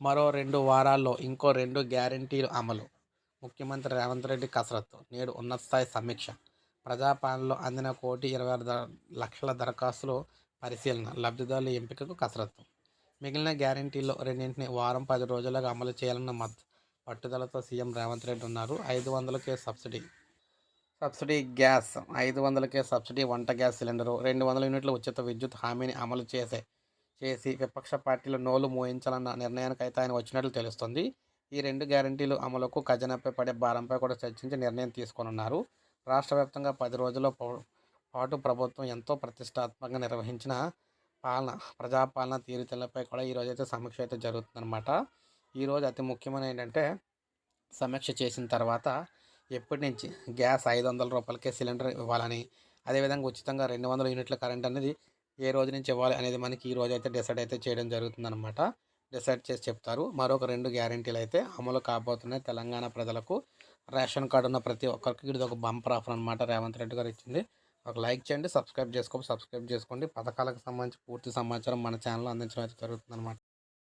మరో 2 వారాల్లో ఇంకో 2 గ్యారంటీలు అమలు. ముఖ్యమంత్రి రేవంత్ రెడ్డి కసరత్తు. నేడు ఉన్నతస్థాయి సమీక్ష. ప్రజాపాలనలో అందిన 1,26,00,000 దరఖాస్తులు పరిశీలన. లబ్ధిదారుల ఎంపికకు కసరత్తు. మిగిలిన గ్యారంటీల్లో రెండింటిని వారం 10 రోజుల్లోగా అమలు చేయాలన్న పట్టుదలతో సీఎం రేవంత్ రెడ్డి ఉన్నారు. 500కే సబ్సిడీ గ్యాస్, 500కే సబ్సిడీ వంట గ్యాస్ సిలిండరు, 200 యూనిట్ల ఉచిత విద్యుత్ హామీని అమలు చేసి విపక్ష పార్టీలు నోళ్లు మూయించాలన్న నిర్ణయానికైతే ఆయన వచ్చినట్లు తెలుస్తోంది. ఈ 2 గ్యారంటీలు అమలుకు ఖజానాపై పడే భారంపై కూడా చర్చించి నిర్ణయం తీసుకోనున్నారు. రాష్ట్ర వ్యాప్తంగా 10 రోజుల పాటు ప్రభుత్వం ఎంతో ప్రతిష్టాత్మకంగా నిర్వహించిన ప్రజాపాలన తీరుతెన్నులపై కూడా ఈరోజైతే సమీక్ష అయితే జరుగుతుందన్నమాట. ఈరోజు అతి ముఖ్యమైన ఏంటంటే సమీక్ష చేసిన తర్వాత ఎప్పటి నుంచి గ్యాస్ 500 రూపాయలకే సిలిండర్ ఇవ్వాలని, అదేవిధంగా ఉచితంగా 200 యూనిట్ల కరెంట్ అనేది ఏ రోజు నుంచి ఇవ్వాలి అనేది మనకి ఈ రోజు అయితే డిసైడ్ అయితే చేయడం జరుగుతుందన్నమాట. డిసైడ్ చేసి చెప్తారు. మరొక 2 గ్యారంటీలు అయితే అమలు కాబోతున్నాయి తెలంగాణ ప్రజలకు. రేషన్ కార్డు ఉన్న ప్రతి ఒక్కరికి ఇది ఒక బంపర్ ఆఫర్ అనమాట రేవంత్ రెడ్డి గారు ఇచ్చింది. ఒక లైక్ చేయండి, సబ్స్క్రైబ్ చేసుకోండి. పథకాలకు సంబంధించి పూర్తి సమాచారం మన ఛానల్లో అందించడం అయితే జరుగుతుందన్నమాట.